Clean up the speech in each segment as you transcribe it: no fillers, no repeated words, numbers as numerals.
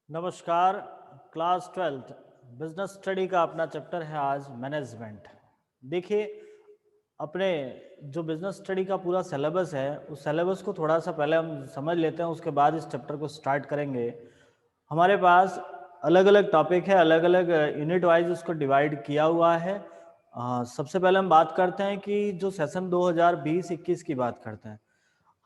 नमस्कार। Class 12th business study का अपना चैप्टर है आज मैनेजमेंट। देखिए, अपने जो बिजनेस स्टडी का पूरा सिलेबस है उस सिलेबस को थोड़ा सा पहले हम समझ लेते हैं, उसके बाद इस चैप्टर को स्टार्ट करेंगे। हमारे पास अलग अलग टॉपिक है, अलग अलग यूनिट वाइज उसको डिवाइड किया हुआ है। सबसे पहले हम बात करते हैं कि जो सेशन 2020-21 की बात करते हैं।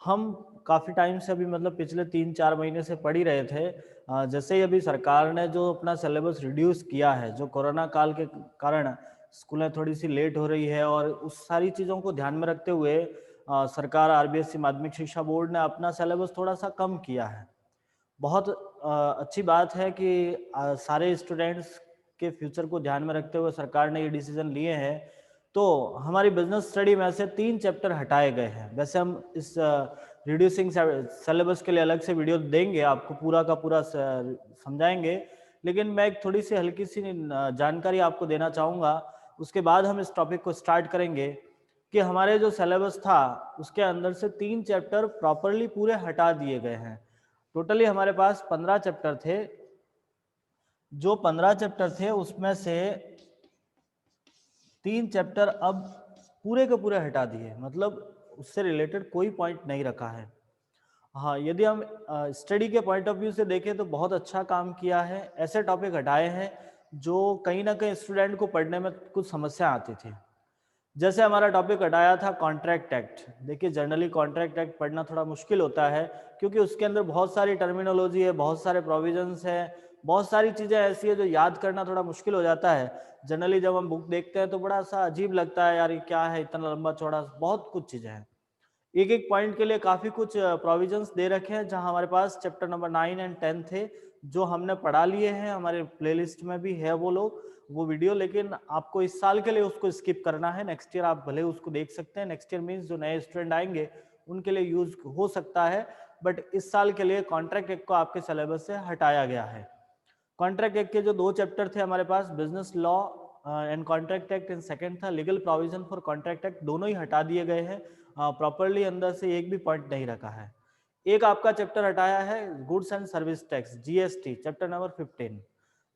हम काफ़ी टाइम से अभी मतलब पिछले 3-4 महीने से पढ़ ही रहे थे। जैसे ही अभी सरकार ने जो अपना सिलेबस रिड्यूस किया है, जो कोरोना काल के कारण स्कूलें थोड़ी सी लेट हो रही है, और उस सारी चीज़ों को ध्यान में रखते हुए सरकार आरबीएसई माध्यमिक शिक्षा बोर्ड ने अपना सिलेबस थोड़ा सा कम किया है। बहुत अच्छी बात है कि सारे स्टूडेंट्स के फ्यूचर को ध्यान में रखते हुए सरकार ने ये डिसीजन लिए हैं। तो हमारी बिजनेस स्टडी में से 3 चैप्टर हटाए गए हैं। वैसे हम इस रिड्यूसिंग सिलेबस के लिए अलग से वीडियो देंगे, आपको पूरा का पूरा समझाएंगे, लेकिन मैं एक थोड़ी सी हल्की सी जानकारी आपको देना चाहूँगा। उसके बाद हम इस टॉपिक को स्टार्ट करेंगे कि हमारे जो सिलेबस था उसके अंदर से 3 चैप्टर प्रॉपरली पूरे हटा दिए गए हैं। टोटली हमारे पास 15 चैप्टर थे। जो 15 चैप्टर थे उसमें से 3 चैप्टर अब पूरे के पूरे हटा दिए, मतलब उससे रिलेटेड कोई पॉइंट नहीं रखा है। हाँ, यदि हम स्टडी के पॉइंट ऑफ व्यू से देखें तो बहुत अच्छा काम किया है। ऐसे टॉपिक हटाए हैं जो कहीं ना कहीं स्टूडेंट को पढ़ने में कुछ समस्या आती थी। जैसे हमारा टॉपिक हटाया था कॉन्ट्रैक्ट एक्ट। देखिए, जनरली कॉन्ट्रैक्ट एक्ट पढ़ना थोड़ा मुश्किल होता है, क्योंकि उसके अंदर बहुत सारी टर्मिनोलॉजी है, बहुत सारे प्रोविजंस है, बहुत सारी चीज़ें ऐसी है जो याद करना थोड़ा मुश्किल हो जाता है। जनरली जब हम बुक देखते हैं तो बड़ा सा अजीब लगता है, यार ये क्या है, इतना लंबा चौड़ा, बहुत कुछ चीज़ें हैं। एक एक पॉइंट के लिए काफ़ी कुछ प्रोविजंस दे रखे हैं, जहां हमारे पास चैप्टर नंबर 9 एंड 10 थे जो हमने पढ़ा लिए हैं। हमारे प्लेलिस्ट में भी है वो वीडियो, लेकिन आपको इस साल के लिए उसको स्किप करना है। नेक्स्ट ईयर आप भले उसको देख सकते हैं। नेक्स्ट ईयर मीन्स जो नए स्टूडेंट आएंगे उनके लिए यूज हो सकता है, बट इस साल के लिए कॉन्ट्रैक्ट एक्ट को आपके सिलेबस से हटाया गया है। कॉन्ट्रैक्ट एक्ट के जो 2 चैप्टर थे हमारे पास, business law and contract act, and second था legal provision for contract act, दोनों ही हटा दिए गए हैं। प्रॉपरली अंदर से एक भी पॉइंट नहीं रखा है। एक आपका चैप्टर हटाया है goods and service tax, GST, chapter number 15।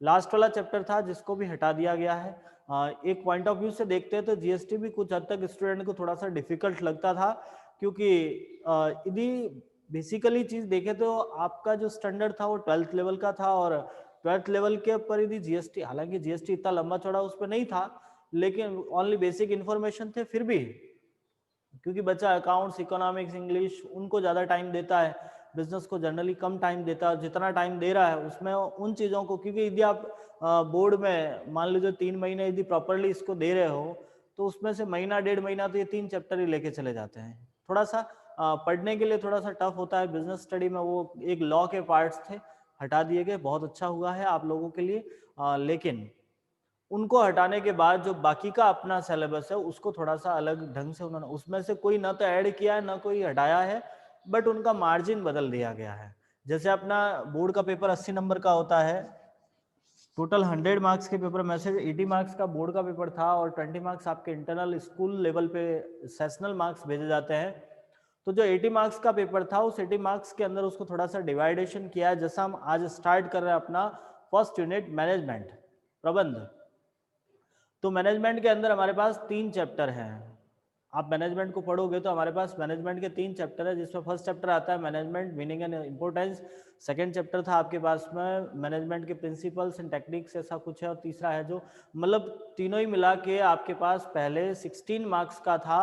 Last वाला चैप्टर था जिसको भी हटा दिया गया है। एक पॉइंट ऑफ व्यू से देखते हैं तो जीएसटी भी कुछ हद तक स्टूडेंट को थोड़ा सा डिफिकल्ट लगता था, क्योंकि यदि बेसिकली चीज देखें तो आपका जो स्टैंडर्ड था वो 12th लेवल का था, और 12th लेवल के ऊपर यदि जीएसटी, हालांकि जीएसटी इतना लंबा चौड़ा उस पर नहीं था, लेकिन ओनली बेसिक इन्फॉर्मेशन थे, फिर भी क्योंकि बच्चा अकाउंट्स, इकोनॉमिक्स, इंग्लिश उनको ज़्यादा टाइम देता है, बिजनेस को जनरली कम टाइम देता है। जितना टाइम दे रहा है उसमें उन चीज़ों को, क्योंकि यदि आप बोर्ड में मान लीजिए 3 महीने यदि प्रॉपरली इसको दे रहे हो, तो उसमें से महीना 1.5 महीना तो ये 3 चैप्टर ही लेके चले जाते हैं। थोड़ा सा पढ़ने के लिए थोड़ा सा टफ होता है। बिजनेस स्टडी में वो एक लॉ के पार्ट्स थे, हटा दिए गए, बहुत अच्छा हुआ है आप लोगों के लिए। लेकिन उनको हटाने के बाद जो बाकी का अपना सिलेबस है उसको थोड़ा सा अलग ढंग से उन्होंने, उसमें से कोई ना तो ऐड किया है ना कोई हटाया है, बट उनका मार्जिन बदल दिया गया है। जैसे अपना बोर्ड का पेपर 80 नंबर का होता है, टोटल 100 मार्क्स के पेपर में से 80 मार्क्स का बोर्ड का पेपर था, और 20 मार्क्स आपके इंटरनल स्कूल लेवल पे सेशनल मार्क्स भेजे जाते हैं। तो जो 80 मार्क्स का पेपर था उस 80 मार्क्स के अंदर उसको थोड़ा सा डिवाइडेशन किया है। जैसा हम आज स्टार्ट कर रहे हैं अपना फर्स्ट यूनिट मैनेजमेंट, प्रबंध। तो मैनेजमेंट के अंदर हमारे पास 3 चैप्टर हैं। आप मैनेजमेंट को पढ़ोगे तो हमारे पास मैनेजमेंट के 3 चैप्टर है, जिसमें फर्स्ट चैप्टर आता है management meaning and importance. Second chapter था आपके पास में मैनेजमेंट के प्रिंसिपल्स एंड टेक्निक्स, ऐसा कुछ है, और तीसरा है जो, मतलब तीनों ही मिला के आपके पास पहले 16 मार्क्स का था,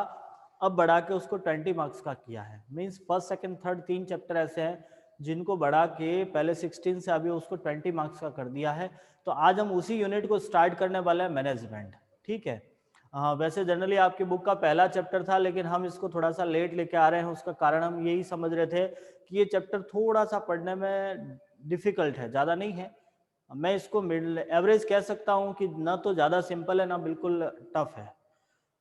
अब बढ़ा के उसको 20 मार्क्स का किया है। Means first second third 3 chapter ऐसे हैं जिनको बढ़ा के पहले 16 से अभी उसको 20 मार्क्स का कर दिया है। तो आज हम उसी यूनिट को स्टार्ट करने वाले हैं, मैनेजमेंट। ठीक है। हाँ, वैसे जनरली आपकी बुक का पहला चैप्टर था, लेकिन हम इसको थोड़ा सा लेट लेके आ रहे हैं। उसका कारण हम यही समझ रहे थे कि ये चैप्टर थोड़ा सा पढ़ने में डिफिकल्ट है, ज़्यादा नहीं है। मैं इसको मिडिल एवरेज कह सकता हूँ कि ना तो ज़्यादा सिंपल है ना बिल्कुल टफ है।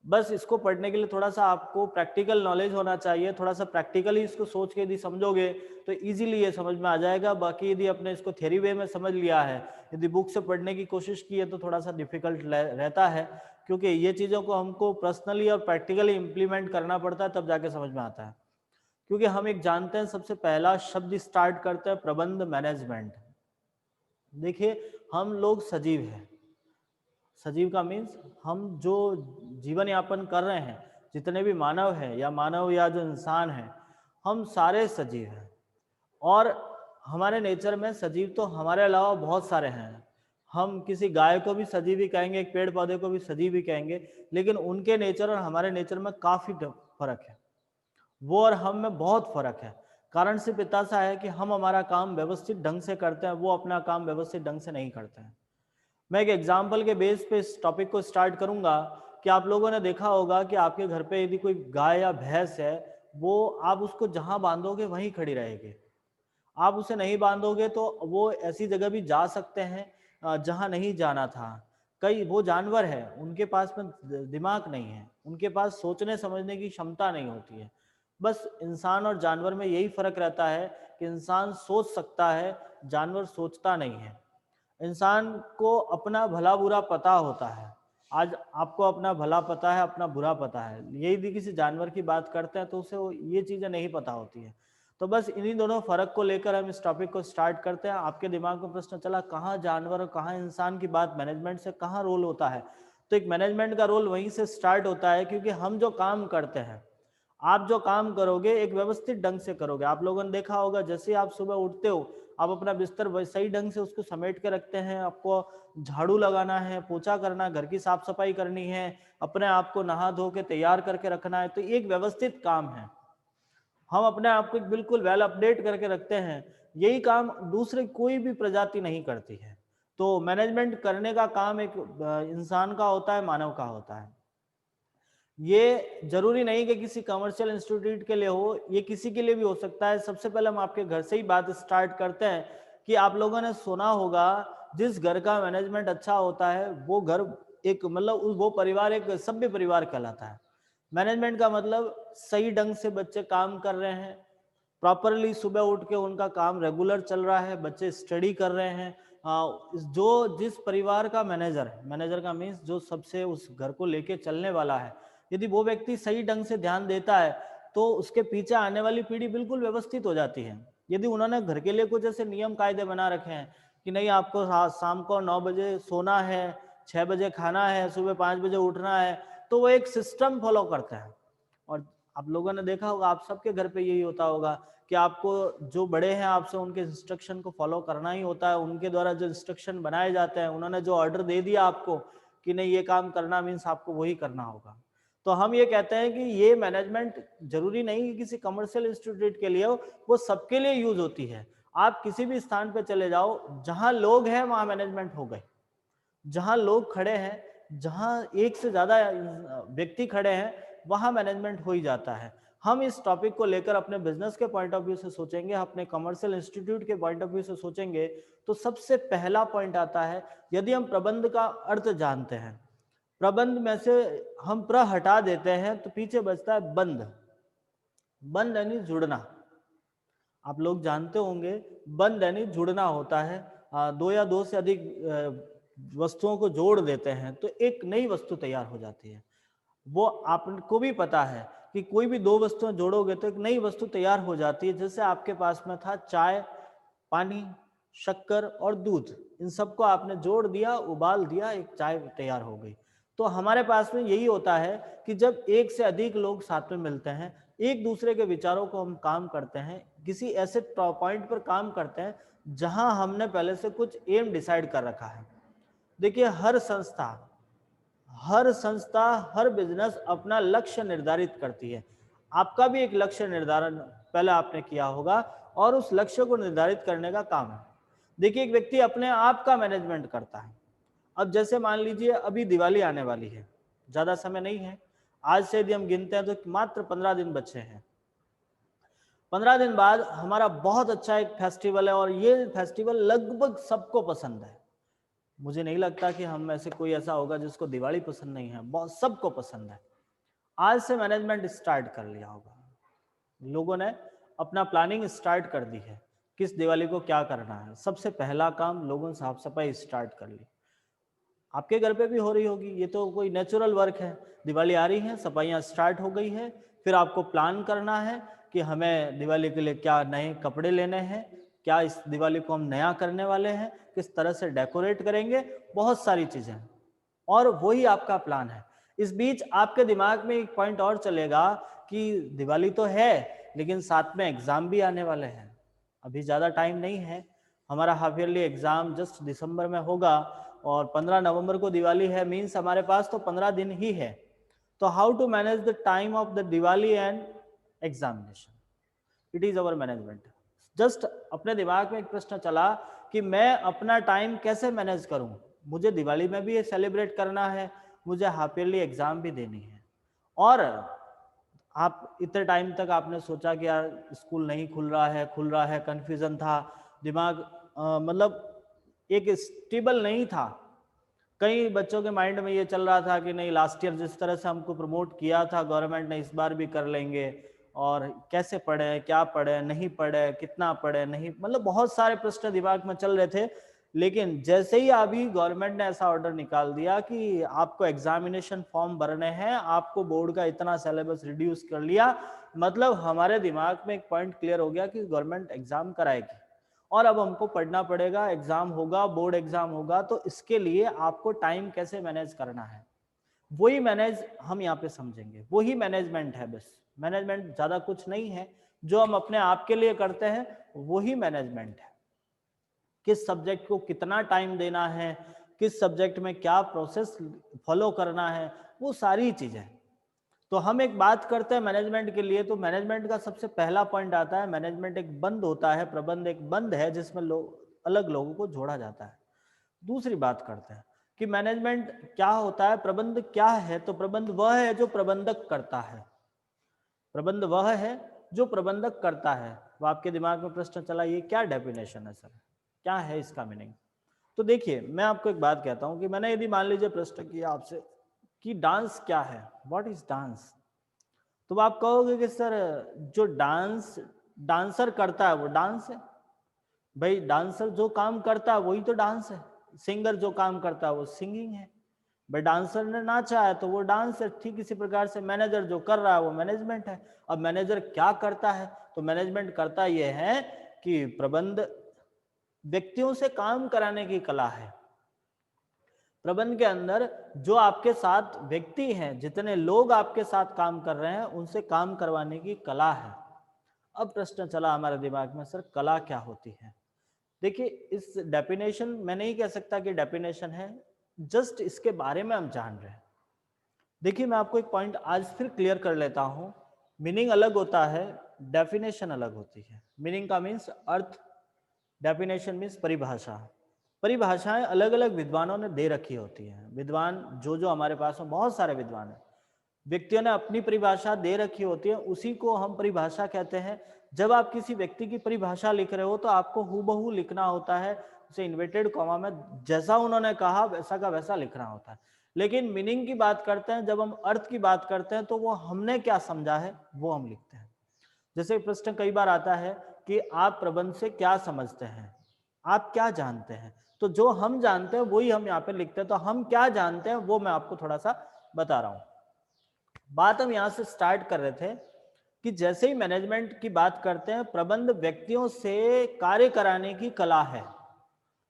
बस इसको पढ़ने के लिए थोड़ा सा आपको प्रैक्टिकल नॉलेज होना चाहिए। थोड़ा सा प्रैक्टिकली इसको सोच के यदि समझोगे तो इजीली ये समझ में आ जाएगा। बाकी यदि आपने इसको थ्योरी वे में समझ लिया है, यदि बुक से पढ़ने की कोशिश की है, तो थोड़ा सा डिफिकल्ट रहता है, क्योंकि ये चीज़ों को हमको पर्सनली और प्रैक्टिकली इम्प्लीमेंट करना पड़ता है, तब जाके समझ में आता है। क्योंकि हम एक जानते हैं, सबसे पहला शब्द स्टार्ट करते हैं प्रबंध, मैनेजमेंट। देखिए, हम लोग सजीव हैं। सजीव का मीन्स हम जो जीवन यापन कर रहे हैं, जितने भी मानव हैं या मानव या जो इंसान हैं, हम सारे सजीव हैं। और हमारे नेचर में सजीव तो हमारे अलावा बहुत सारे हैं। हम किसी गाय को भी सजीव ही कहेंगे, एक पेड़ पौधे को भी सजीव ही कहेंगे, लेकिन उनके नेचर और हमारे नेचर में काफ़ी फर्क है। वो और हम में बहुत फर्क है। कारण सिर्फ इतना सा है कि हम हमारा काम व्यवस्थित ढंग से करते हैं, वो अपना काम व्यवस्थित ढंग से नहीं करते हैं। मैं एक एग्जाम्पल के बेस पे इस टॉपिक को स्टार्ट करूंगा कि आप लोगों ने देखा होगा कि आपके घर पे यदि कोई गाय या भैंस है, वो आप उसको जहां बांधोगे वहीं खड़ी रहेगी। आप उसे नहीं बांधोगे तो वो ऐसी जगह भी जा सकते हैं जहां नहीं जाना था। कई वो जानवर है, उनके पास में दिमाग नहीं है, उनके पास सोचने समझने की क्षमता नहीं होती है। बस इंसान और जानवर में यही फर्क रहता है कि इंसान सोच सकता है, जानवर सोचता नहीं है। इंसान को अपना भला बुरा पता होता है। आज आपको अपना भला पता है, अपना बुरा पता है। यही भी किसी जानवर की बात करते हैं तो उसे ये चीजें नहीं पता होती है। तो बस इन्हीं दोनों फर्क को लेकर हम इस टॉपिक को स्टार्ट करते हैं। आपके दिमाग में प्रश्न चला, कहाँ जानवर और कहाँ इंसान की बात, मैनेजमेंट से कहाँ रोल होता है? तो एक मैनेजमेंट का रोल वहीं से स्टार्ट होता है, क्योंकि हम जो काम करते हैं, आप जो काम करोगे एक व्यवस्थित ढंग से करोगे। आप लोगों ने देखा होगा, जैसे आप सुबह उठते हो, आप अपना बिस्तर सही ढंग से उसको समेट के रखते हैं। आपको झाड़ू लगाना है, पोछा करना, घर की साफ सफाई करनी है, अपने आप को नहा धो के तैयार करके रखना है, तो एक व्यवस्थित काम है। हम अपने आप को बिल्कुल वेल अपडेट करके रखते हैं। यही काम दूसरे कोई भी प्रजाति नहीं करती है। तो मैनेजमेंट करने का काम एक इंसान का होता है, मानव का होता है। ये जरूरी नहीं कि किसी कमर्शियल इंस्टीट्यूट के लिए हो, ये किसी के लिए भी हो सकता है। सबसे पहले हम आपके घर से ही बात स्टार्ट करते हैं कि आप लोगों ने सुना होगा, जिस घर का मैनेजमेंट अच्छा होता है वो घर एक मतलब वो परिवार एक सभ्य परिवार कहलाता है। मैनेजमेंट का मतलब सही ढंग से बच्चे काम कर रहे हैं, प्रॉपरली सुबह उठ के उनका काम रेगुलर चल रहा है, बच्चे स्टडी कर रहे हैं। जो जिस परिवार का मैनेजर है, मैनेजर का मीन्स जो सबसे उस घर को लेके चलने वाला है, यदि वो व्यक्ति सही ढंग से ध्यान देता है तो उसके पीछे आने वाली पीढ़ी बिल्कुल व्यवस्थित हो जाती है। यदि उन्होंने घर के लिए कुछ ऐसे नियम कायदे बना रखे हैं कि नहीं, आपको शाम को 9 बजे सोना है, 6 बजे खाना है, सुबह 5 बजे उठना है, तो वो एक सिस्टम फॉलो करते हैं। और आप लोगों ने देखा होगा, आप सबके घर पे यही होता होगा कि आपको जो बड़े हैं आपसे उनके इंस्ट्रक्शन को फॉलो करना ही होता है। उनके द्वारा जो इंस्ट्रक्शन बनाए जाते हैं, उन्होंने जो ऑर्डर दे दिया आपको कि नहीं ये काम करना, मीन्स आपको वही करना होगा। तो हम ये कहते हैं कि ये मैनेजमेंट जरूरी नहीं कि किसी कमर्शियल इंस्टीट्यूट के लिए हो, वो सबके लिए यूज होती है। आप किसी भी स्थान पे चले जाओ, जहां लोग हैं वहां मैनेजमेंट हो गए। जहां लोग खड़े हैं, जहां एक से ज्यादा व्यक्ति खड़े हैं, वहां मैनेजमेंट हो ही जाता है। हम इस टॉपिक को लेकर अपने बिजनेस के पॉइंट ऑफ व्यू से सोचेंगे, अपने कमर्शियल इंस्टीट्यूट के पॉइंट ऑफ व्यू से सोचेंगे, तो सबसे पहला पॉइंट आता है, यदि हम प्रबंध का अर्थ जानते हैं, प्रबंध में से हम प्र हटा देते हैं तो पीछे बचता है बंध। बंध यानी जुड़ना। आप लोग जानते होंगे, बंध यानी जुड़ना होता है। दो या दो से अधिक वस्तुओं को जोड़ देते हैं तो एक नई वस्तु तैयार हो जाती है। वो आपको भी पता है कि कोई भी दो वस्तुएं जोड़ोगे तो एक नई वस्तु तैयार हो जाती है। जैसे आपके पास में था चाय, पानी, शक्कर और दूध, इन सबको आपने जोड़ दिया, उबाल दिया, एक चाय तैयार हो गई। तो हमारे पास में यही होता है कि जब एक से अधिक लोग साथ में मिलते हैं, एक दूसरे के विचारों को हम काम करते हैं, किसी ऐसे पॉइंट पर काम करते हैं जहां हमने पहले से कुछ एम डिसाइड कर रखा है। देखिए, हर संस्था, हर बिजनेस अपना लक्ष्य निर्धारित करती है। आपका भी एक लक्ष्य निर्धारण पहले आपने किया होगा और उस लक्ष्य को निर्धारित करने का काम है। देखिए, एक व्यक्ति अपने आप का मैनेजमेंट करता है। अब जैसे मान लीजिए अभी दिवाली आने वाली है, ज्यादा समय नहीं है, आज से यदि हम गिनते हैं तो मात्र 15 दिन बचे हैं। 15 दिन बाद हमारा बहुत अच्छा एक फेस्टिवल है और ये फेस्टिवल लगभग सबको पसंद है। मुझे नहीं लगता कि हम में से कोई ऐसा होगा जिसको दिवाली पसंद नहीं है, बहुत सबको पसंद है। आज से मैनेजमेंट स्टार्ट कर लिया होगा, लोगों ने अपना प्लानिंग स्टार्ट कर दी है, किस दिवाली को क्या करना है। सबसे पहला काम लोगों ने साफ सफाई स्टार्ट कर ली। आपके घर पे भी हो रही होगी, ये तो कोई नेचुरल वर्क है। दिवाली आ रही है, सफाइयाँ स्टार्ट हो गई है, फिर आपको प्लान करना है कि हमें दिवाली के लिए क्या नए कपड़े लेने हैं, क्या इस दिवाली को हम नया करने वाले हैं, किस तरह से डेकोरेट करेंगे, बहुत सारी चीजें हैं और वही आपका प्लान है। इस बीच आपके दिमाग में एक पॉइंट और चलेगा कि दिवाली तो है लेकिन साथ में एग्जाम भी आने वाले हैं, अभी ज़्यादा टाइम नहीं है, हमारा हाफ ईयरली एग्जाम जस्ट दिसंबर में होगा और 15 नवंबर को दिवाली है, मीन्स हमारे पास तो 15 दिन ही है। तो how to manage the time of the Diwali and examination, it is our management. Just अपने दिमाग में एक प्रश्न चला कि मैं अपना टाइम कैसे मैनेज करूं, मुझे दिवाली में भी ये सेलिब्रेट करना है, मुझे हाफ ईयरली एग्जाम भी देनी है। और आप इतने टाइम तक आपने सोचा कि यार स्कूल नहीं खुल रहा है, कंफ्यूजन था, दिमाग मतलब एक स्टेबल नहीं था। कई बच्चों के माइंड में ये चल रहा था कि नहीं, लास्ट ईयर जिस तरह से हमको प्रमोट किया था गवर्नमेंट ने, इस बार भी कर लेंगे, और कैसे पढ़े, क्या पढ़े, नहीं पढ़े, कितना पढ़े, नहीं, मतलब बहुत सारे प्रश्न दिमाग में चल रहे थे। लेकिन जैसे ही अभी गवर्नमेंट ने ऐसा ऑर्डर निकाल दिया कि आपको एग्जामिनेशन फॉर्म भरने हैं, आपको बोर्ड का इतना सिलेबस रिड्यूस कर लिया, मतलब हमारे दिमाग में एक पॉइंट क्लियर हो गया कि गवर्नमेंट एग्जाम कराएगी और अब हमको पढ़ना पड़ेगा, एग्जाम होगा, बोर्ड एग्जाम होगा, तो इसके लिए आपको टाइम कैसे मैनेज करना है, वही मैनेज हम यहाँ पे समझेंगे, वही मैनेजमेंट है। बस मैनेजमेंट ज्यादा कुछ नहीं है, जो हम अपने आप के लिए करते हैं वही मैनेजमेंट है। किस सब्जेक्ट को कितना टाइम देना है, किस सब्जेक्ट में क्या प्रोसेस फॉलो करना है, वो सारी चीजें। तो हम एक बात करते हैं मैनेजमेंट के लिए, तो मैनेजमेंट का सबसे पहला पॉइंट आता है, मैनेजमेंट एक बंद होता है, प्रबंध एक बंद है जिसमें अलग लोगों को जोड़ा जाता है। दूसरी बात करते हैं कि मैनेजमेंट क्या होता है, प्रबंध क्या है। तो प्रबंध वह है जो प्रबंधक करता है, प्रबंध वह है जो प्रबंधक करता है। वो आपके दिमाग में प्रश्न चला, ये क्या डेफिनेशन है सर, क्या है इसका मीनिंग? तो देखिए, मैं आपको एक बात कहता हूं कि मैंने यदि मान लीजिए प्रश्न किया आपसे कि डांस क्या है, व्हाट इज डांस, तो आप कहोगे कि सर जो डांसर करता है वो डांस है। भाई डांसर जो काम करता है वही तो डांस है, सिंगर जो काम करता है वो सिंगिंग है। भाई डांसर ने नाचा है तो वो डांस है। ठीक इसी प्रकार से मैनेजर जो कर रहा है वो मैनेजमेंट है। अब मैनेजर क्या करता है, तो मैनेजमेंट करता ये है कि प्रबंध व्यक्तियों से काम कराने की कला है। प्रबंध के अंदर जो आपके साथ व्यक्ति हैं, जितने लोग आपके साथ काम कर रहे हैं, उनसे काम करवाने की कला है। अब प्रश्न चला हमारे दिमाग में, सर कला क्या होती है? देखिए, इस डेफिनेशन मैं नहीं कह सकता कि डेफिनेशन है, जस्ट इसके बारे में हम जान रहे हैं। देखिए, मैं आपको एक पॉइंट आज फिर क्लियर कर लेता हूं। मीनिंग अलग होता है, डेफिनेशन अलग होती है। मीनिंग का मीन्स अर्थ, डेफिनेशन मीन्स परिभाषा। परिभाषाएं अलग अलग विद्वानों ने दे रखी होती हैं। विद्वान जो हमारे पास में बहुत सारे विद्वान हैं, व्यक्तियों ने अपनी परिभाषा दे रखी होती है, उसी को हम परिभाषा कहते हैं। जब आप किसी व्यक्ति की परिभाषा लिख रहे हो तो आपको हूबहू लिखना होता है, उसे इन्वर्टेड कॉमा में जैसा उन्होंने कहा वैसा का वैसा लिखना होता है। लेकिन मीनिंग की बात करते हैं, जब हम अर्थ की बात करते हैं, तो वो हमने क्या समझा है वो हम लिखते हैं। जैसे प्रश्न कई बार आता है कि आप प्रबंध से क्या समझते हैं, आप क्या जानते हैं, तो जो हम जानते हैं वही हम यहाँ पे लिखते हैं। तो हम क्या जानते हैं वो मैं आपको थोड़ा सा बता रहा हूँ। बात हम यहाँ से स्टार्ट कर रहे थे कि जैसे ही मैनेजमेंट की बात करते हैं, प्रबंध व्यक्तियों से कार्य कराने की कला है।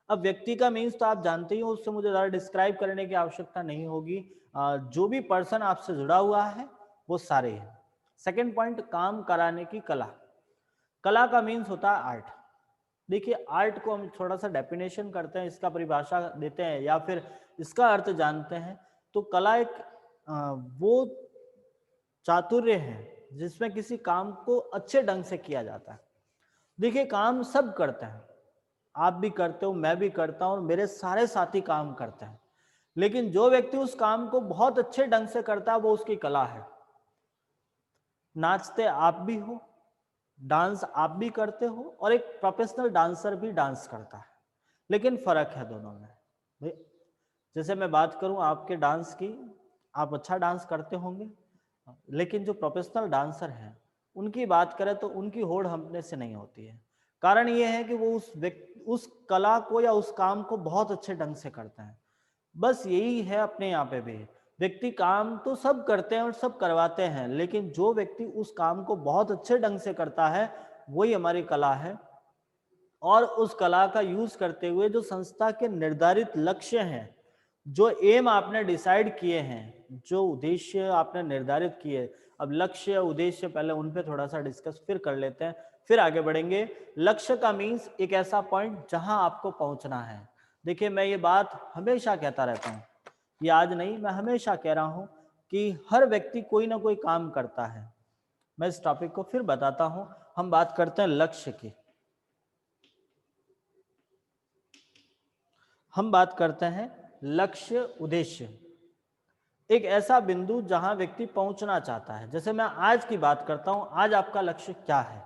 अब व्यक्ति का मीन्स तो आप जानते ही हो, उससे मुझे ज़्यादा डिस्क्राइब करने की आवश्यकता नहीं होगी। जो भी पर्सन आपसे जुड़ा हुआ है वो सारे हैं। सेकेंड पॉइंट, काम कराने की कला। कला का मीन्स होता है आर्ट। देखिए, आर्ट को हम थोड़ा सा डेफिनेशन करते हैं, इसका परिभाषा देते हैं या फिर इसका अर्थ जानते हैं। तो कला एक वो चातुर्य है जिसमें किसी काम को अच्छे ढंग से किया जाता है। देखिए, काम सब करते हैं, आप भी करते हो, मैं भी करता हूं और मेरे सारे साथी काम करते हैं। लेकिन जो व्यक्ति उस काम को बहुत अच्छे ढंग से करता है वो उसकी कला है। नाचते आप भी हो, डांस आप भी करते हो, और एक प्रोफेशनल डांसर भी डांस करता है। लेकिन फर्क है दोनों में। भाई जैसे मैं बात करूं आपके डांस की, आप अच्छा डांस करते होंगे, लेकिन जो प्रोफेशनल डांसर हैं उनकी बात करें तो उनकी होड़ हमने से नहीं होती है। कारण ये है कि वो उस कला को या उस काम को बहुत अच्छे ढंग से करते हैं। बस यही है अपने यहाँ पे भी, व्यक्ति काम तो सब करते हैं और सब करवाते हैं, लेकिन जो व्यक्ति उस काम को बहुत अच्छे ढंग से करता है वही हमारी कला है। और उस कला का यूज करते हुए जो संस्था के निर्धारित लक्ष्य हैं, जो एम आपने डिसाइड किए हैं, जो उद्देश्य आपने निर्धारित किए, अब लक्ष्य उद्देश्य पहले उन पे थोड़ा सा डिस्कस फिर कर लेते हैं, फिर आगे बढ़ेंगे। लक्ष्य का मीन्स एक ऐसा पॉइंट जहां आपको पहुंचना है। देखिए मैं ये बात हमेशा कहता रहता हूँ, ये आज नहीं, मैं हमेशा कह रहा हूँ कि हर व्यक्ति कोई ना कोई काम करता है। मैं इस टॉपिक को फिर बताता हूँ। हम बात करते हैं लक्ष्य की। हम बात करते हैं लक्ष्य उद्देश्य, एक ऐसा बिंदु जहां व्यक्ति पहुंचना चाहता है। जैसे मैं आज की बात करता हूं, आज आपका लक्ष्य क्या है?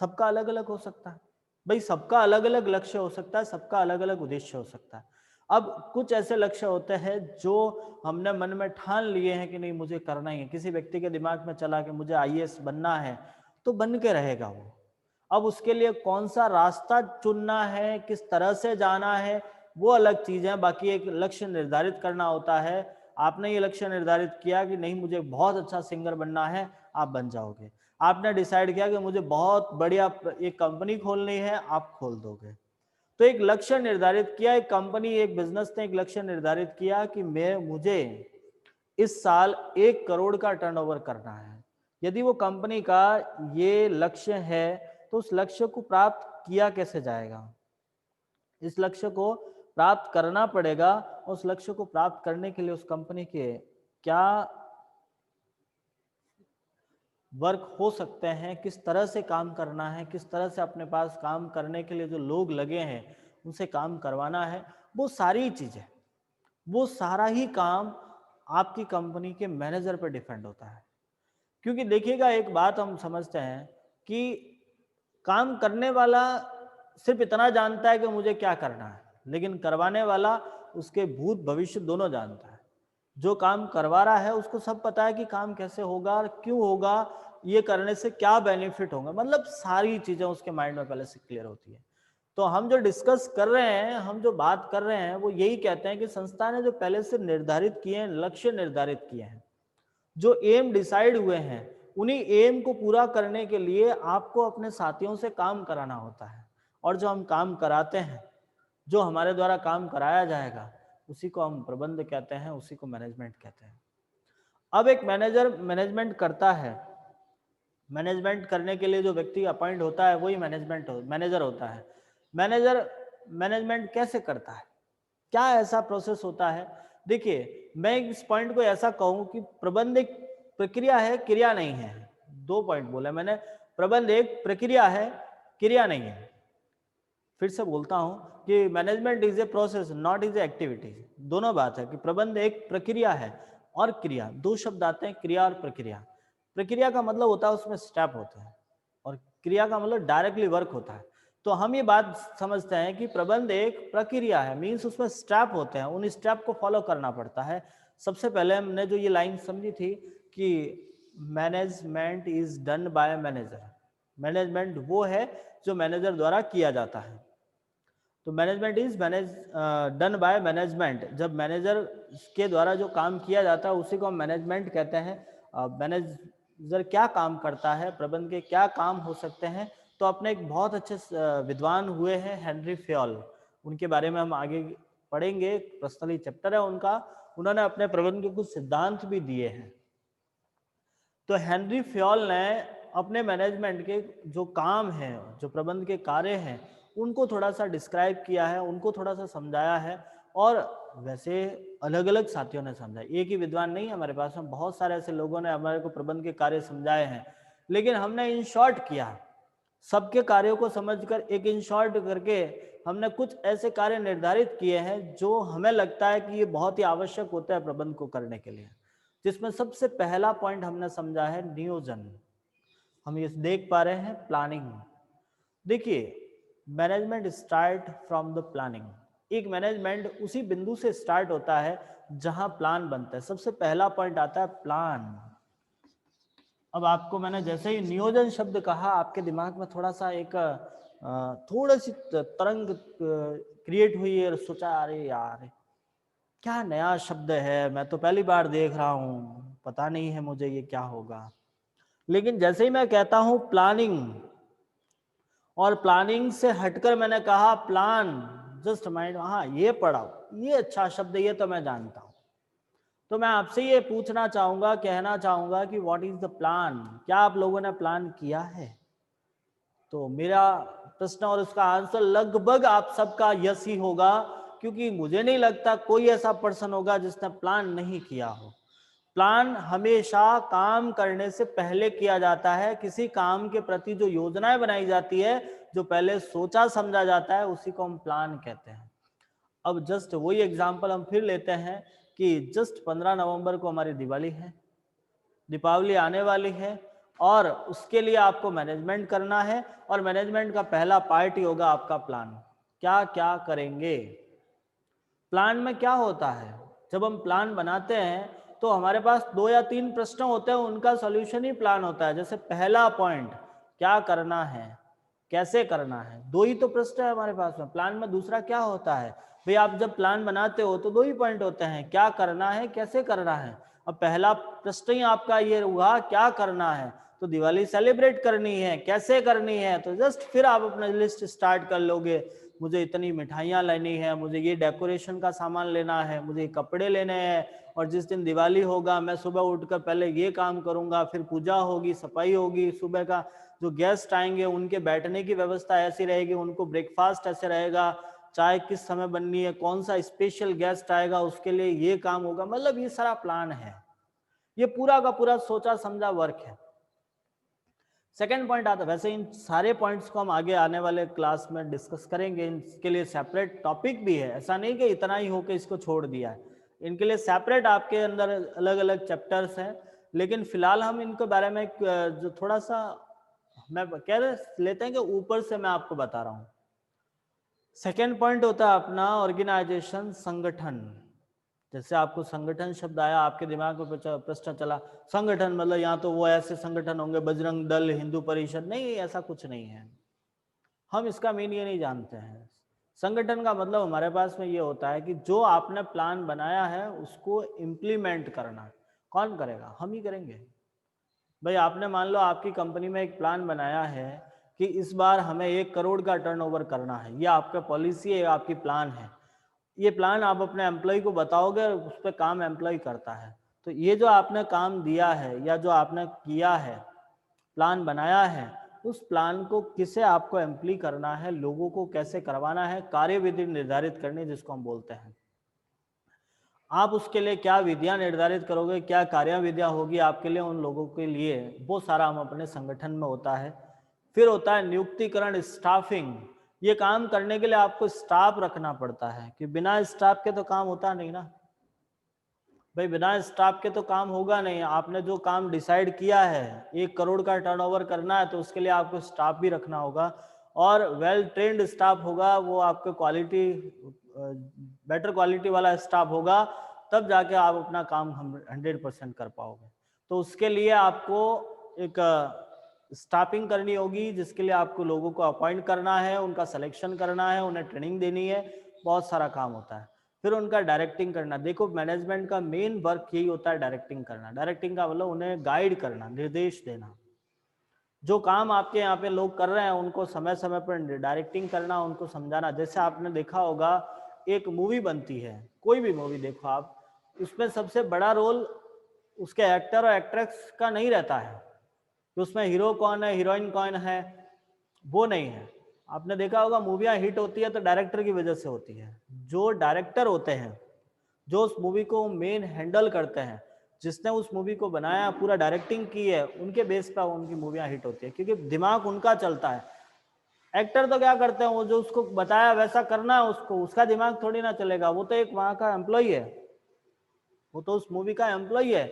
सबका अलग अलग हो सकता है भाई, सबका अलग अलग लक्ष्य हो सकता है, सबका अलग अलग उद्देश्य हो सकता है। अब कुछ ऐसे लक्ष्य होते हैं जो हमने मन में ठान लिए हैं कि नहीं मुझे करना ही है। किसी व्यक्ति के दिमाग में चला कि मुझे आईएएस बनना है, तो बन के रहेगा वो। अब उसके लिए कौन सा रास्ता चुनना है, किस तरह से जाना है, वो अलग चीज है। बाकी एक लक्ष्य निर्धारित करना होता है। आपने ये लक्ष्य निर्धारित किया कि नहीं मुझे बहुत अच्छा सिंगर बनना है, आप बन जाओगे। आपने डिसाइड किया कि मुझे बहुत बढ़िया एक कंपनी खोलनी है, आप खोल दोगे। तो एक लक्ष्य निर्धारित किया, एक कंपनी, एक बिजनेस ने एक लक्ष्य निर्धारित किया कि मुझे इस साल 1 करोड़ का टर्नओवर करना है। यदि वो कंपनी का ये लक्ष्य है, तो उस लक्ष्य को प्राप्त किया कैसे जाएगा? इस लक्ष्य को प्राप्त करना पड़ेगा। उस लक्ष्य को प्राप्त करने के लिए उस कंपनी के क्या वर्क हो सकते हैं, किस तरह से काम करना है, किस तरह से अपने पास काम करने के लिए जो लोग लगे हैं उनसे काम करवाना है, वो सारी चीजें, वो सारा ही काम आपकी कंपनी के मैनेजर पर डिपेंड होता है। क्योंकि देखिएगा एक बात हम समझते हैं कि काम करने वाला सिर्फ इतना जानता है कि मुझे क्या करना है, लेकिन करवाने वाला उसके भूत भविष्य दोनों जानता है। जो काम करवा रहा है उसको सब पता है कि काम कैसे होगा और क्यों होगा, ये करने से क्या बेनिफिट होगा, मतलब सारी चीजें उसके माइंड में पहले से क्लियर होती है। तो हम जो डिस्कस कर रहे हैं, हम जो बात कर रहे हैं, वो यही कहते हैं कि संस्था ने जो पहले से निर्धारित किए हैं, लक्ष्य निर्धारित किए हैं, जो एम डिसाइड हुए हैं, उन्हीं एम को पूरा करने के लिए आपको अपने साथियों से काम कराना होता है। और जो हम काम कराते हैं, जो हमारे द्वारा काम कराया जाएगा, उसी को हम प्रबंध कहते हैं, उसी को मैनेजमेंट कहते हैं। अब एक मैनेजर मैनेजमेंट करता है, मैनेजमेंट करने के लिए जो व्यक्ति अपॉइंट होता है वही मैनेजर होता है। मैनेजर मैनेजमेंट कैसे करता है, क्या ऐसा प्रोसेस होता है? देखिए मैं इस पॉइंट को ऐसा कहूं कि प्रबंध एक प्रक्रिया है, क्रिया नहीं है। 2 पॉइंट बोला मैंने, प्रबंध एक प्रक्रिया है, क्रिया नहीं है। फिर से बोलता हूं कि management is a process not is a activity. दोनों बात है कि प्रबंध एक प्रक्रिया है और क्रिया, 2 शब्द आते हैं, क्रिया और प्रक्रिया। प्रक्रिया का मतलब होता है उसमें स्टेप होते हैं, और क्रिया का मतलब डायरेक्टली वर्क होता है। तो हम ये बात समझते हैं कि प्रबंध एक प्रक्रिया है, मीन्स उसमें स्टेप होते हैं, उन स्टेप को फॉलो करना पड़ता है। सबसे पहले हमने जो ये लाइन समझी थी कि management is done by manager, management वो है जो मैनेजर द्वारा किया जाता है। तो management is done by management, जब मैनेजर के द्वारा जो काम किया जाता है उसी को हम मैनेजमेंट कहते हैं। मैनेजर क्या काम करता है, प्रबंध के क्या काम हो सकते हैं, तो अपने एक बहुत अच्छे विद्वान हुए हैं हेनरी फ्योल, उनके बारे में हम आगे पढ़ेंगे, पर्सनली चैप्टर है उनका। उन्होंने अपने प्रबंध के कुछ सिद्धांत भी दिए हैं। तो हेनरी फ्योल ने अपने मैनेजमेंट के जो काम हैं, जो प्रबंध के कार्य हैं, उनको थोड़ा सा डिस्क्राइब किया है, उनको थोड़ा सा समझाया है। और वैसे अलग अलग साथियों ने समझा, एक ही विद्वान नहीं है हमारे पास में, बहुत सारे ऐसे लोगों ने हमारे को प्रबंध के कार्य समझाए हैं। लेकिन हमने इन शॉर्ट किया, सबके कार्यों को समझकर एक इन शॉर्ट करके हमने कुछ ऐसे कार्य निर्धारित किए हैं जो हमें लगता है कि ये बहुत ही आवश्यक होता है प्रबंध को करने के लिए। जिसमें सबसे पहला पॉइंट हमने समझा है नियोजन। हम ये देख पा रहे हैं प्लानिंग। देखिए management start from the planning. एक मैनेजमेंट उसी बिंदु से स्टार्ट होता है जहां प्लान बनता है। सबसे पहला पॉइंट आता है प्लान। अब आपको मैंने जैसे ही नियोजन शब्द कहा, आपके दिमाग में थोड़ा सा एक थोड़ी सी तरंग क्रिएट हुई और सोचा अरे यार क्या नया शब्द है, मैं तो पहली बार देख रहा हूँ, पता नहीं है मुझे ये क्या होगा। लेकिन जैसे ही मैं कहता हूँ प्लानिंग, और प्लानिंग से हटकर मैंने कहा प्लान, जस्ट माइंड, हाँ ये पढ़ा, ये अच्छा शब्द, ये तो मैं जानता हूँ। तो मैं आपसे ये पूछना चाहूंगा, कहना चाहूंगा कि व्हाट इज द प्लान, क्या आप लोगों ने प्लान किया है? तो मेरा प्रश्न और उसका आंसर लगभग आप सबका यस ही होगा, क्योंकि मुझे नहीं लगता कोई ऐसा पर्सन होगा जिसने प्लान नहीं किया हो। प्लान हमेशा काम करने से पहले किया जाता है। किसी काम के प्रति जो योजनाएं बनाई जाती है, जो पहले सोचा समझा जाता है, उसी को हम प्लान कहते हैं। अब जस्ट वही एग्जांपल हम फिर लेते हैं कि जस्ट 15 नवंबर को हमारी दिवाली है, दीपावली आने वाली है, और उसके लिए आपको मैनेजमेंट करना है, और मैनेजमेंट का पहला पार्ट ही होगा आपका प्लान। क्या क्या करेंगे? प्लान में क्या होता है, जब हम प्लान बनाते हैं तो हमारे पास 2 या 3 प्रश्न होते हैं, उनका सॉल्यूशन ही प्लान होता है। जैसे पहला पॉइंट, क्या करना है, कैसे करना है, 2 ही तो प्रश्न है हमारे पास में। प्लान में दूसरा क्या होता है भाई? आप जब प्लान बनाते हो तो 2 ही पॉइंट होते हैं, क्या करना है, कैसे करना है। अब पहला प्रश्न ही आपका ये हुआ, क्या करना है, तो दिवाली सेलिब्रेट करनी है, कैसे करनी है, तो जस्ट फिर आप अपना लिस्ट स्टार्ट कर लोगे। मुझे इतनी मिठाइयाँ लेनी है, मुझे ये डेकोरेशन का सामान लेना है, मुझे कपड़े लेने हैं, और जिस दिन दिवाली होगा मैं सुबह उठकर पहले ये काम करूंगा, फिर पूजा होगी, सफाई होगी, सुबह का जो गेस्ट आएंगे उनके बैठने की व्यवस्था ऐसी रहेगी, उनको ब्रेकफास्ट ऐसे रहेगा, चाय किस समय बननी है, कौन सा स्पेशल गेस्ट आएगा उसके लिए ये काम होगा। मतलब ये सारा प्लान है, ये पूरा का पूरा सोचा समझा वर्क है। सेकेंड पॉइंट आता है, वैसे इन सारे पॉइंट्स को हम आगे आने वाले क्लास में डिस्कस करेंगे, इनके लिए सेपरेट टॉपिक भी है, ऐसा नहीं कि इतना ही होके इसको छोड़ दिया है, इनके लिए सेपरेट आपके अंदर अलग अलग चैप्टर्स हैं। लेकिन फिलहाल हम इनके बारे में जो थोड़ा सा मैं कह रहे लेते हैं कि ऊपर से मैं आपको बता रहा हूँ। सेकेंड पॉइंट होता है अपना ऑर्गेनाइजेशन, संगठन। जैसे आपको संगठन शब्द आया, आपके दिमाग में प्रश्न चला, संगठन मतलब यहाँ तो वो ऐसे संगठन होंगे बजरंग दल, हिंदू परिषद, नहीं ऐसा कुछ नहीं है। हम इसका मीन ये नहीं जानते हैं। संगठन का मतलब हमारे पास में ये होता है कि जो आपने प्लान बनाया है उसको इम्प्लीमेंट करना। कौन करेगा? हम ही करेंगे। भाई आपने मान लो आपकी कंपनी में एक प्लान बनाया है कि इस बार हमें 1 करोड़ का टर्नओवर करना है, ये आपका पॉलिसी है, आपकी प्लान है। ये प्लान आप अपने एम्प्लॉय को बताओगे, उस पर काम एम्प्लॉय करता है। तो ये जो आपने काम दिया है या जो आपने किया है, प्लान बनाया है, उस प्लान को किसे आपको एम्प्ली करना है, लोगों को कैसे करवाना है, कार्यविधि निर्धारित करनी जिसको हम बोलते हैं। आप उसके लिए क्या विधियां निर्धारित करोगे, क्या कार्यविधियां होगी आपके लिए, उन लोगों के लिए, वो सारा हम अपने संगठन में होता है। फिर होता है नियुक्तिकरण, स्टाफिंग। ये काम करने के लिए आपको स्टाफ रखना पड़ता है, कि बिना स्टाफ के तो काम होता नहीं ना भाई, बिना स्टाफ के तो काम होगा नहीं। आपने जो काम डिसाइड किया है 1 करोड़ का टर्नओवर करना है, तो उसके लिए आपको स्टाफ भी रखना होगा, और वेल ट्रेंड स्टाफ होगा, वो आपके क्वालिटी बेटर क्वालिटी वाला स्टाफ होगा, तब जाके आप अपना काम 100% कर पाओगे। तो उसके लिए आपको एक स्टाफिंग करनी होगी, जिसके लिए आपको लोगों को अपॉइंट करना है, उनका सिलेक्शन करना है, उन्हें ट्रेनिंग देनी है, बहुत सारा काम होता है। फिर उनका डायरेक्टिंग करना। देखो मैनेजमेंट का मेन वर्क यही होता है, डायरेक्टिंग करना। डायरेक्टिंग का मतलब उन्हें गाइड करना, निर्देश देना। जो काम आपके यहाँ पे लोग कर रहे हैं उनको समय समय पर डायरेक्टिंग करना, उनको समझाना। जैसे आपने देखा होगा एक मूवी बनती है, कोई भी मूवी देखो आप, उसमें सबसे बड़ा रोल उसके एक्टर और एक्ट्रेस का नहीं रहता है कि उसमें हीरो कौन है, हीरोइन कौन है, वो नहीं है। आपने देखा होगा मूवियाँ हिट होती है तो डायरेक्टर की वजह से होती है। जो डायरेक्टर होते हैं, जो उस मूवी को मेन हैंडल करते हैं, जिसने उस मूवी को बनाया, पूरा डायरेक्टिंग की है, उनके बेस पर उनकी मूवियाँ हिट होती है, क्योंकि दिमाग उनका चलता है। एक्टर तो क्या करते हैं, वो जो उसको बताया वैसा करना है उसको, उसका दिमाग थोड़ी ना चलेगा, वो तो एक वहाँ का एम्प्लॉय है, वो तो उस मूवी का एम्प्लॉय है।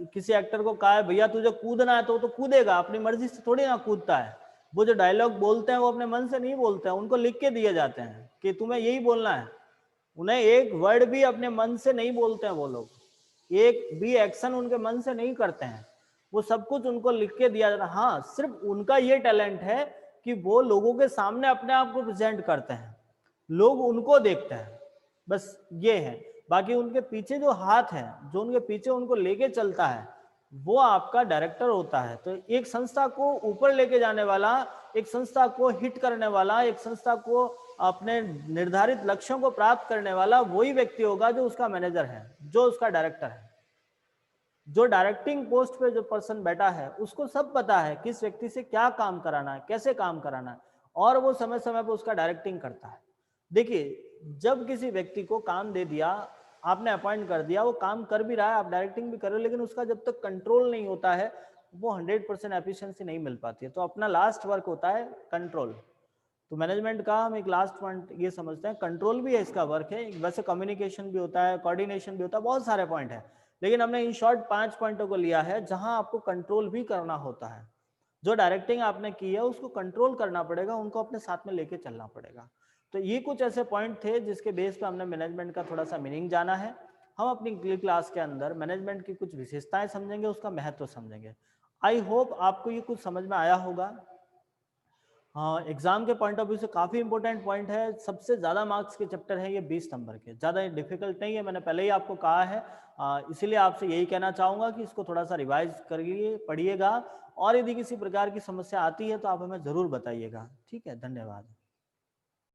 किसी एक्टर को कहा है भैया तुझे कूदना है, तो वो तो कूदेगा, अपनी मर्जी से थोड़ी ना कूदता है। वो जो डायलॉग बोलते हैं वो अपने मन से नहीं बोलते हैं, उनको लिख के दिए जाते हैं कि तुम्हें यही बोलना है। उन्हें एक वर्ड भी अपने मन से नहीं बोलते हैं वो लोग, एक भी एक्शन उनके मन से नहीं करते हैं, वो सब कुछ उनको लिख के दिया जाता है। हाँ, सिर्फ उनका ये टैलेंट है कि वो लोगों के सामने अपने आप को प्रेजेंट करते हैं, लोग उनको देखते हैं, बस ये है। बाकी उनके पीछे जो हाथ है, जो उनके पीछे उनको लेके चलता है, वो आपका डायरेक्टर होता है। तो एक संस्था को ऊपर लेके जाने वाला, एक संस्था को हिट करने वाला, एक संस्था को अपने निर्धारित लक्ष्यों को प्राप्त करने वाला वही व्यक्ति होगा जो उसका मैनेजर है, जो उसका डायरेक्टर है। जो डायरेक्टिंग पोस्ट पे जो पर्सन बैठा है उसको सब पता है किस व्यक्ति से क्या काम कराना है, कैसे काम कराना है, और वो समय समय पर उसका डायरेक्टिंग करता है। देखिए, जब किसी व्यक्ति को काम दे दिया, आपने अपॉइंट कर दिया, वो काम कर भी रहा है, आप डायरेक्टिंग भी कर रहे हो, लेकिन उसका जब तक कंट्रोल नहीं होता है वो 100% एफिशिएंसी नहीं मिल पाती है। तो अपना लास्ट वर्क होता है कंट्रोल। तो मैनेजमेंट का हम एक लास्ट पॉइंट ये समझते हैं, कंट्रोल भी है इसका वर्क है। वैसे कम्युनिकेशन भी होता है, कोऑर्डिनेशन भी होता है, बहुत सारे पॉइंट है, लेकिन हमने इन शॉर्ट 5 पॉइंटों को लिया है जहां आपको कंट्रोल भी करना होता है। जो डायरेक्टिंग आपने की है उसको कंट्रोल करना पड़ेगा, उनको अपने साथ में लेके चलना पड़ेगा। तो ये कुछ ऐसे पॉइंट थे जिसके बेस पे हमने मैनेजमेंट का थोड़ा सा मीनिंग जाना है। हम अपनी अगली क्लास के अंदर मैनेजमेंट की कुछ विशेषताएं समझेंगे, उसका महत्व समझेंगे। आई होप आपको ये कुछ समझ में आया होगा। हाँ, एग्जाम के पॉइंट ऑफ व्यू से काफी इंपॉर्टेंट पॉइंट है। सबसे ज्यादा मार्क्स के चैप्टर है ये 20 नंबर के, ज्यादा डिफिकल्ट नहीं है, मैंने पहले ही आपको कहा है। इसीलिए आपसे यही कहना चाहूंगा कि इसको थोड़ा सा रिवाइज करिए, पढ़िएगा, और यदि किसी प्रकार की समस्या आती है तो आप हमें जरूर बताइएगा। ठीक है, धन्यवाद।